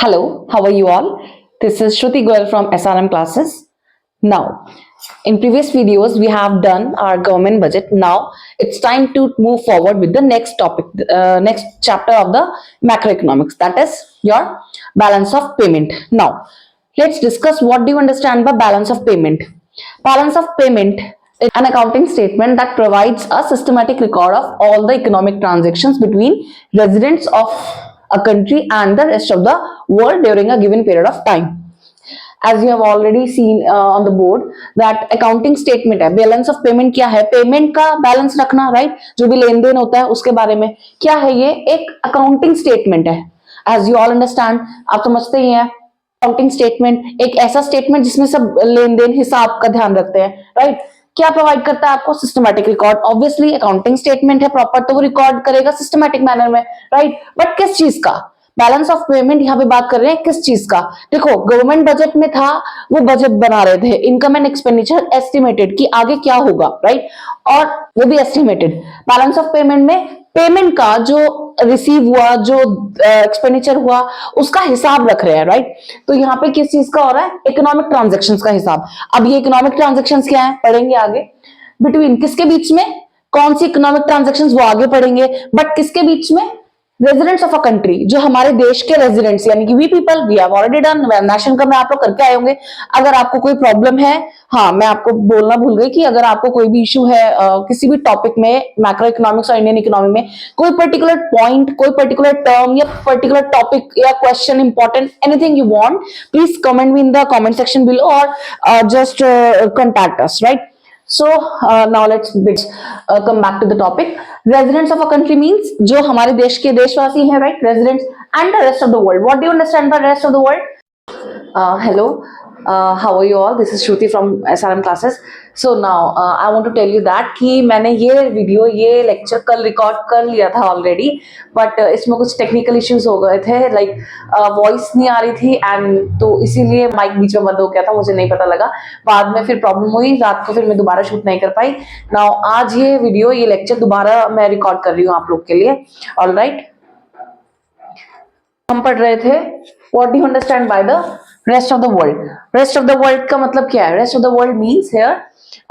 Hello, how are you all? This is Shruti Goyal from SRM classes. Now, in previous videos, we have done our government budget. Now, it's time to move forward with the next topic, next chapter of the macroeconomics, that is your balance of payment. Now, let's discuss what do you understand by balance of payment. Balance of payment is an accounting statement that provides a systematic record of all the economic transactions between residents of a country and the rest of the world during a given period of time. As you have already seen on the board that accounting statement है, balance of payment क्या है, payment का balance रखना, right, जो भी लेन then होता है उसके बारे में क्या है, ये एक अकाउंटिंग स्टेटमेंट है. एज यू ऑल अंडरस्टैंड, आप समझते ही हैं, अकाउंटिंग स्टेटमेंट एक ऐसा स्टेटमेंट जिसमें सब लेन देन हिसाब का ध्यान रखते हैं, राइट. क्या प्रोवाइड करता है आपको? Systematic record. Obviously accounting statement है प्रॉपर, तो वो रिकॉर्ड करेगा सिस्टमैटिक मैनर में, राइट. बट किस चीज का? बैलेंस ऑफ पेमेंट यहाँ पे बात कर रहे हैं किस चीज का? देखो, गवर्नमेंट बजट में था, वो बजट बना रहे थे, इनकम एंड एक्सपेंडिचर एस्टिमेटेड कि आगे क्या होगा, राइट, और वो भी एस्टिमेटेड. बैलेंस ऑफ पेमेंट में पेमेंट का जो रिसीव हुआ, जो एक्सपेंडिचर हुआ, उसका हिसाब रख रहे हैं, राइट. तो यहाँ पे किस चीज का हो रहा है? इकोनॉमिक ट्रांजेक्शंस का हिसाब. अब ये इकोनॉमिक ट्रांजेक्शंस क्या है, पढ़ेंगे आगे. बिटवीन किसके बीच में? कौन सी इकोनॉमिक ट्रांजेक्शंस, वो आगे पढ़ेंगे. बट किसके बीच में? रेजिडेंट्स ऑफ अ कंट्री, जो हमारे देश के रेजिडेंट्स, यानी कि we people, we have already done. National का मैं आप लोग करके आए होंगे. अगर आपको कोई प्रॉब्लम है, हाँ मैं आपको बोलना भूल गई कि अगर आपको कोई भी इशू है किसी भी टॉपिक में, मैक्रो इकोनॉमिक्स और इंडियन इकोनॉमी में, कोई पर्टिकुलर पॉइंट, कोई पर्टिकुलर टर्म या पर्टिकुलर टॉपिक या question important, anything you want, please comment me in the comment section below और just contact us, right. So now let's come back to the topic. Residents of a country means जो हमारे देश के देशवासी हैं, right? Residents and the rest of the world. What do you understand by rest of the world? Hello, how are you all? This is Shruti from SRM classes. So now I want to tell you that कि मैंने ये video, ये lecture कल record कर लिया था already, but इसमें कुछ टेक्निकल इश्यूज हो गए थे, लाइक वॉइस नहीं आ रही थी, एंड तो इसीलिए माइक बीच में बंद हो गया था, मुझे नहीं पता लगा. बाद में फिर प्रॉब्लम हुई, रात को फिर मैं दोबारा शूट नहीं कर पाई. नाउ आज ये वीडियो, ये लेक्चर दोबारा मैं रिकॉर्ड कर रही हूँ आप लोग के लिए. ऑलराइट, हम पढ़ रहे थे what do you understand by the rest of the world. Rest of the world का मतलब क्या है? Rest of the world means here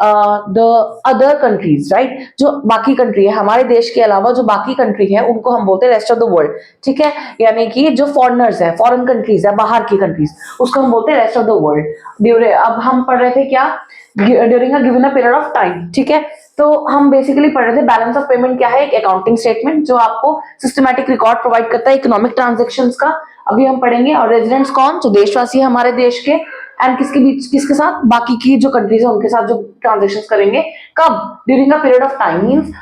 the other countries, right. जो बाकी कंट्री है, हमारे देश के अलावा जो बाकी कंट्री है, उनको हम बोलते हैं रेस्ट ऑफ द वर्ल्ड, ठीक है. यानी कि जो फॉरेनर्स है, फॉरेन कंट्रीज है, बाहर की कंट्रीज, उसको हम बोलते हैं रेस्ट ऑफ द वर्ल्ड. अब हम पढ़ रहे थे क्या? During a given a period of time, ठीक है. तो हम बेसिकली पढ़ रहे थे बैलेंस ऑफ पेमेंट क्या है, एक अकाउंटिंग स्टेटमेंट जो आपको सिस्टमैटिक रिकॉर्ड प्रोवाइड करता है इकोनॉमिक ट्रांजेक्शंस का. अभी हम पढ़ेंगे. और रेजिडेंट्स कौन? जो देशवासी है हमारे देश के, एंड किसके बीच, किसके साथ? बाकी की जो कंट्रीज है उनके साथ जो ट्रांजेक्शंस करेंगे. कब? During a period of time means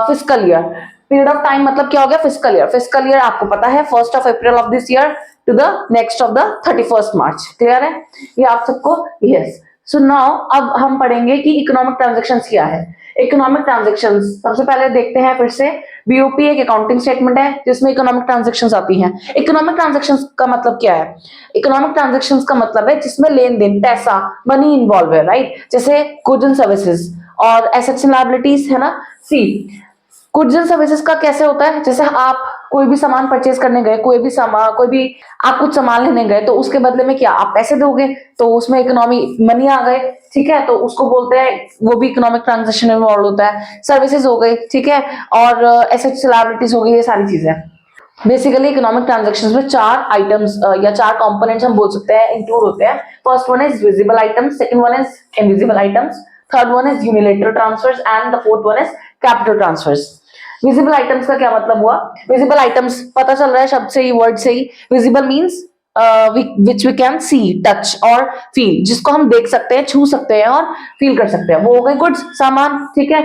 fiscal year. Period of time मतलब क्या हो गया? Fiscal year. फिस्कल ईयर आपको पता है 1st of April of this year to the next of the 31st March. Clear है ये आप सबको? यस. सो नाउ अब हम पढ़ेंगे कि इकोनॉमिक ट्रांजेक्शंस क्या है. इकोनॉमिक ट्रांजेक्शंस सबसे पहले देखते हैं फिर से. बीओपी एक अकाउंटिंग स्टेटमेंट है जिसमें इकोनॉमिक ट्रांजेक्शंस आती हैं. इकोनॉमिक ट्रांजेक्शंस का मतलब क्या है? इकोनॉमिक ट्रांजेक्शंस का मतलब है जिसमें लेन देन, पैसा, मनी इन्वॉल्व है, राइट. जैसे गुड्स एंड सर्विसेज और एसेट्स एंड लायबिलिटीज है ना. सी, गुड्स एंड सर्विसेज का कैसे होता है? जैसे आप कोई भी सामान परचेज करने गए, कोई भी आप कुछ सामान लेने गए, तो उसके बदले में क्या आप पैसे दोगे, तो उसमें इकोनॉमी, मनी आ गए, ठीक है. तो उसको बोलते हैं, वो भी इकोनॉमिक ट्रांजेक्शन में इन्वॉल्व होता है. सर्विसेज हो गई, ठीक है, और एसेट्स लायबिलिटीज हो गई, ये सारी चीजें. बेसिकली इकोनॉमिक ट्रांजेक्शंस में 4 आइटम्स या 4 कंपोनेंट्स हम बोल सकते हैं इंक्लूड होते हैं. First one is visible items, second one is invisible items, third one is unilateral transfers and the fourth one is capital transverse. Visible items का क्या मतलब हुआ? विजिबल आइटम्स पता चल रहा है शब्द से ही, वर्ड से ही. Visible means which we can see, touch और फील, जिसको हम देख सकते हैं, छू सकते हैं और फील कर सकते हैं. वो हो गए गुड्स, सामान, ठीक है.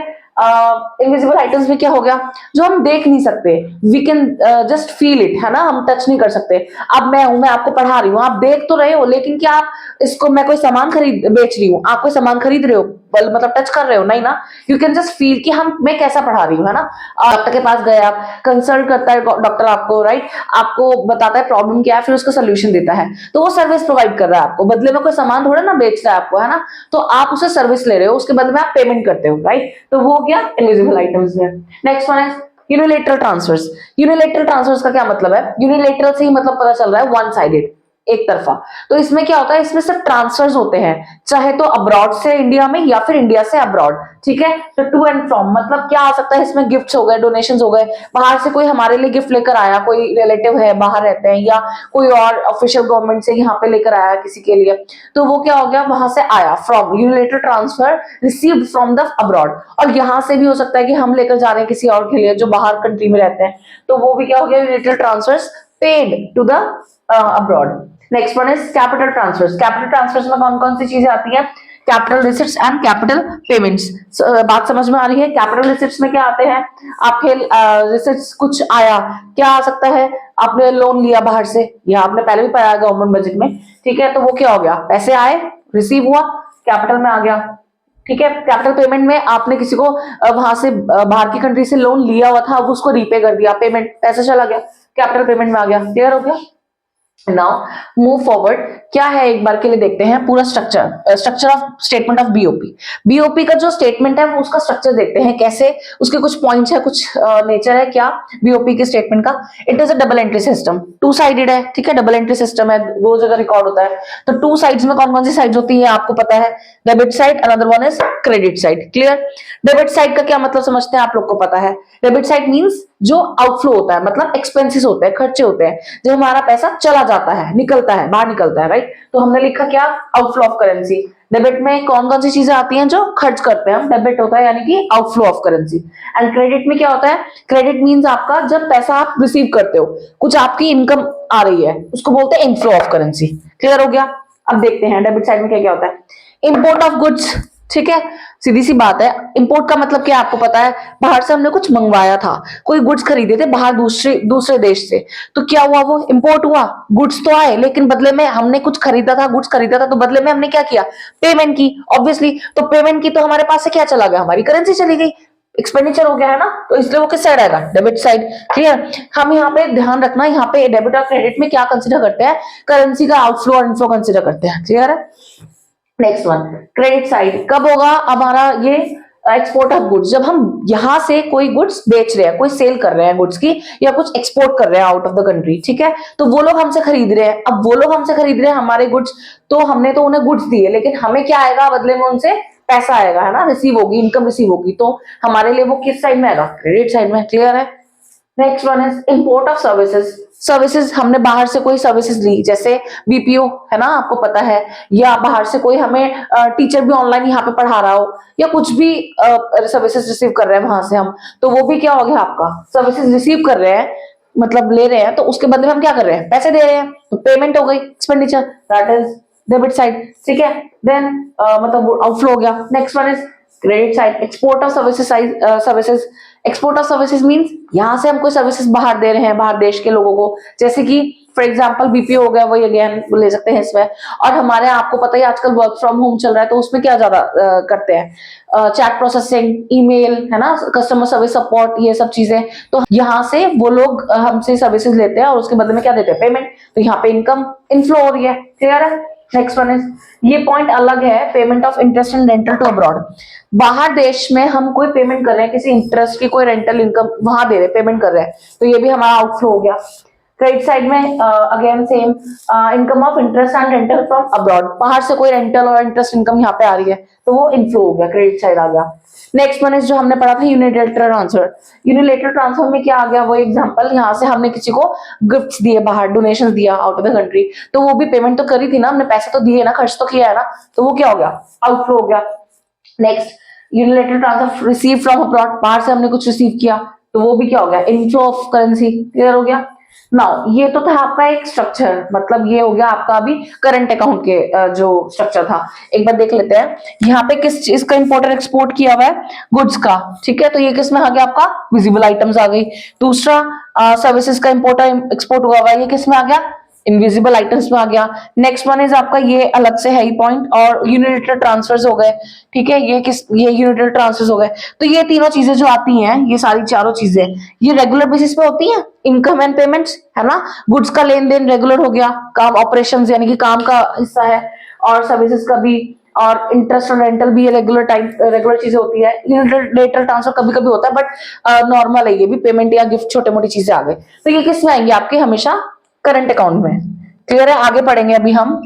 इनविजिबल आइटम्स में क्या हो गया? जो हम देख नहीं सकते, we can just feel it, है ना, हम टच नहीं कर सकते. अब मैं आपको पढ़ा रही हूँ, आप देख तो रहे हो, लेकिन क्या आप इसको, मैं कोई सामान बेच रही हूँ, आप कोई सामान खरीद रहे हो, मतलब टच कर रहे हो? नहीं ना. यू कैन जस्ट फील कि मैं कैसा पढ़ा रही हूँ, है ना. डॉक्टर के पास गए आप, कंसल्ट करता है डॉक्टर आपको, राइट, आपको बताता है प्रॉब्लम क्या है, फिर उसका सोल्यूशन देता है. तो वो सर्विस प्रोवाइड कर रहा है आपको, बदले में कोई सामान थोड़ा ना बेच रहा है आपको, है ना. तो आप उसे सर्विस ले रहे हो, उसके बदले में आप पेमेंट करते हो, राइट. तो वो क्या? इनविजिबल आइटम्स में. Next one is unilateral transfers. Unilateral transfers का क्या मतलब है? यूनिलेटरल से ही मतलब पता चल रहा है वन साइडेड, एक तरफा। तो इसमें क्या होता है, इसमें सिर्फ ट्रांसफर्स होते हैं, चाहे तो अब्रॉड से इंडिया में या फिर इंडिया से अब्रॉड, ठीक है। तो टू एंड फ्रॉम मतलब क्या आ सकता है, इसमें गिफ्ट्स हो गए, डोनेशंस हो गए, बाहर से कोई हमारे लिए गिफ्ट लेकर आया, कोई रिलेटिव है बाहर रहते हैं, या कोई और ऑफिशियल गवर्नमेंट से यहाँ पे लेकर आया किसी के लिए, तो वो क्या हो गया, वहां से आया, from, unilateral transfer received from the abroad. और यहाँ से भी हो सकता है कि हम लेकर जा रहे हैं किसी और के लिए जो बाहर कंट्री में रहते हैं, तो वो भी क्या हो गया, unilateral transfers paid to the abroad. Next one is capital transfers. Capital transfers में कौन कौन सी चीजें आती हैं? Capital receipts and capital payments. बात समझ में आ रही है? कैपिटल रिसिट्स में क्या आते हैं आपके? रिसिट्स कुछ आया, क्या आ सकता है? आपने लोन लिया बाहर से, या आपने पहले भी पढ़ा गवर्नमेंट बजट में, ठीक है, तो वो क्या हो गया, पैसे आए, रिसीव हुआ, कैपिटल में आ गया, ठीक है। कैपिटल पेमेंट में आपने किसी को वहां से बाहर की कंट्री से लोन लिया हुआ था, अब उसको रीपे कर दिया, पेमेंट पैसा चला गया, कैपिटल पेमेंट में आ गया। क्लियर हो गया? नाउ मूव फॉरवर्ड, क्या है एक बार के लिए देखते हैं पूरा structure of statement of BOP. BOP का जो स्टेटमेंट है वो उसका स्ट्रक्चर देखते हैं कैसे, उसके कुछ पॉइंट्स है, कुछ नेचर है क्या बीओपी के स्टेटमेंट का। It is a double entry system, two sided है, ठीक है, डबल एंट्री सिस्टम है, दो जगह रिकॉर्ड होता है। तो टू साइड्स में कौन कौन सी साइड्स होती है आपको पता है? Debit side, another one is credit side. Clear? Debit side का क्या मतलब समझते हैं आप लोग को पता है? डेबिट साइड मींस जो आउटफ्लो होता है, मतलब एक्सपेंसेस होते हैं, खर्चे होते हैं, जब हमारा पैसा चला जाता है, निकलता है, बाहर निकलता है, राइट। तो हमने लिखा क्या? Outflow of currency. डेबिट में कौन कौन सी चीजें आती हैं जो खर्च करते हैं हम, डेबिट होता है यानी कि outflow of currency. And credit में क्या होता है? क्रेडिट मींस आपका जब पैसा आप रिसीव करते हो, कुछ आपकी इनकम आ रही है, उसको बोलते हैं इनफ्लो ऑफ करेंसी। क्लियर हो गया? अब देखते हैं डेबिट साइड में क्या क्या होता है। इंपोर्ट ऑफ गुड्स, ठीक है, सीधी सी बात है। इंपोर्ट का मतलब क्या आपको पता है? बाहर से हमने कुछ मंगवाया था, कोई गुड्स खरीदे थे बाहर दूसरे दूसरे देश से, तो क्या हुआ, वो इंपोर्ट हुआ, गुड्स तो आए, लेकिन बदले में हमने कुछ खरीदा था, गुड्स खरीदा था, तो बदले में हमने क्या किया? पेमेंट की, ऑब्वियसली। तो पेमेंट की तो हमारे पास से क्या चला गया? हमारी करेंसी चली गई, एक्सपेंडिचर हो गया है ना, तो इसलिए वो किस साइड आएगा? Debit side. क्लियर? हम यहाँ पे ध्यान रखना, यहाँ पे डेबिट और क्रेडिट में क्या कंसिडर करते हैं? करेंसी का आउटफ्लो और इनफ्लो कंसिडर करते हैं। क्लियर है? नेक्स्ट वन, क्रेडिट साइड कब होगा हमारा? ये एक्सपोर्ट ऑफ गुड्स, जब हम यहां से कोई गुड्स बेच रहे हैं, कोई सेल कर रहे हैं गुड्स की, या कुछ एक्सपोर्ट कर रहे हैं आउट ऑफ द कंट्री, ठीक है, तो वो लोग हमसे खरीद रहे हैं। अब वो लोग हमसे खरीद रहे हैं हमारे गुड्स, तो हमने तो उन्हें गुड्स दिए, लेकिन हमें क्या आएगा बदले में? उनसे पैसा आएगा, है ना, रिसीव होगी, इनकम रिसीव होगी, तो हमारे लिए वो किस साइड में आएगा? क्रेडिट साइड में। क्लियर है? Next one is import of services. Services, हमने बाहर से कोई सर्विसेज ली, जैसे बीपीओ, है ना, आपको पता है, या बाहर से कोई हमें टीचर भी ऑनलाइन यहाँ पे पढ़ा रहा हो, या कुछ भी सर्विसेज रिसीव कर रहे हैं वहां से हम, तो वो भी क्या हो गया आपका? सर्विसेज रिसीव कर रहे हैं, मतलब ले रहे हैं, तो उसके बदले में हम क्या कर रहे हैं? पैसे दे रहे हैं, तो पेमेंट हो गई, expenditure, that is debit side, ठीक है। देन मतलब आउटफ्लो हो गया। Next one is credit side, export of services. Services, export of services means यहां से हम कोई सर्विसेज बाहर दे रहे हैं, बाहर देश के लोगों को, जैसे कि फॉर एग्जांपल बीपीओ हो गया, वही अगेन ले सकते हैं इसमें। और हमारे आपको पता ही आजकल वर्क फ्रॉम होम चल रहा है, तो उसमें क्या ज्यादा करते हैं? चैट प्रोसेसिंग, ईमेल, है ना, कस्टमर सर्विस सपोर्ट, ये सब चीजें। तो यहाँ से वो लोग हमसे सर्विसेज लेते हैं और उसके बदले में क्या देते हैं? पेमेंट। तो यहाँ पे इनकम इनफ्लो हो रही है। क्लियर है? नेक्स्ट वन इज, ये पॉइंट अलग है, payment of interest and rental to abroad. बाहर देश में हम कोई पेमेंट कर रहे हैं, किसी इंटरेस्ट की कोई रेंटल इनकम वहां दे रहे हैं, पेमेंट कर रहे हैं, तो ये भी हमारा आउटफ्लो हो गया। क्रेडिट साइड में again same, income of interest and rental from abroad, बाहर से कोई रेंटल और इंटरेस्ट इनकम यहाँ पे आ रही है, तो वो इनफ्लो हो गया, क्रेडिट साइड आ गया। नेक्स्ट वन इज जो हमने पढ़ा था यूनिलेटरल ट्रांसफर। यूनिलेटरल ट्रांसफर में क्या आ गया? वो एग्जांपल, यहाँ से हमने किसी को गिफ्ट्स दिए, बाहर डोनेशंस दिया आउट ऑफ द कंट्री, तो वो भी पेमेंट तो करी थी ना, हमने पैसे तो दिए ना, खर्च तो किया है ना, तो वो क्या हो गया? आउटफ्लो हो गया। Next, unilateral transfer receive from abroad, बाहर से हमने कुछ रिसीव किया, तो वो भी क्या हो गया? Inflow of currency. क्लियर हो गया? नाउ ये तो था आपका एक स्ट्रक्चर, मतलब ये हो गया आपका अभी करंट अकाउंट के जो स्ट्रक्चर था। एक बार देख लेते हैं यहाँ पे किस चीज का इंपोर्ट एक्सपोर्ट किया हुआ है? गुड्स का, ठीक है, तो ये किस में आ गया आपका? विजिबल आइटम्स आ गई। दूसरा सर्विसेज का इंपोर्ट एक्सपोर्ट हुआ हुआ है, ये किस में आ गया? इनविजिबल आइटम्स में आ गया। नेक्स्ट वन इज आपका ये अलग से है ही पॉइंट, और यूनिलेटरल ट्रांसफर्स हो गए, ठीक है, ये यूनिलेटरल ट्रांसफर्स हो गए। तो ये तीनों चीजें जो आती हैं, ये सारी चारों चीजें ये रेगुलर बेसिस पे होती हैं, इनकम एंड पेमेंट्स, है ना, गुड्स का लेन देन रेगुलर हो गया, काम ऑपरेशंस यानी कि काम का हिस्सा है, और सर्विसेज का भी और इंटरेस्ट और रेंटल भी रेगुलर टाइम रेगुलर चीजें होती है। लेटर ट्रांसफर कभी कभी होता है, बट नॉर्मल है ये भी, पेमेंट या गिफ्ट छोटे मोटी चीजें आ गई तो ये किस में आएंगे, आपके हमेशा करंट अकाउंट में। क्लियर है, आगे पढ़ेंगे अभी हम,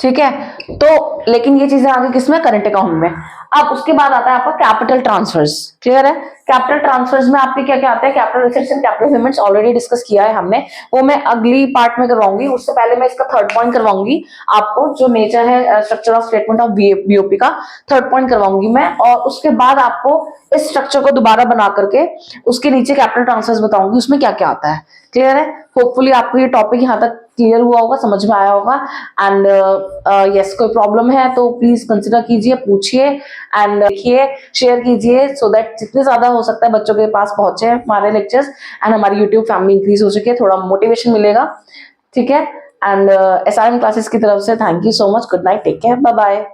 ठीक है। तो लेकिन ये चीजें आगे किसमें, करंट अकाउंट में। अब उसके बाद आता है आपका कैपिटल ट्रांसफर्स। क्लियर है, कैपिटल ट्रांसफर्स में आपके क्या क्या आता है, capital receipts and capital payments already discuss किया है हमने, वो मैं अगली पार्ट में करवाऊंगी। उससे पहले मैं इसका थर्ड पॉइंट करवाऊंगी आपको, जो नेचर है structure of statement of BOP का थर्ड पॉइंट करवाऊंगी मैं, और उसके बाद आपको इस स्ट्रक्चर को दोबारा बना करके उसके नीचे कैपिटल ट्रांसफर्स बताऊंगी उसमें क्या क्या आता है। क्लियर है, होपफुली आपको ये टॉपिक यहाँ तक क्लियर हुआ होगा, समझ में आया होगा। एंड यस, कोई प्रॉब्लम है तो प्लीज कंसिडर कीजिए, पूछिए एंड देखिए, शेयर कीजिए, सो दैट जितने ज्यादा हो सकता है बच्चों के पास पहुंचे हमारे लेक्चर्स एंड हमारी यूट्यूब फैमिली इंक्रीज हो सके, थोड़ा मोटिवेशन मिलेगा। ठीक है, एंड एसआरएम क्लासेस की तरफ से thank you so much, good night, take care, bye bye.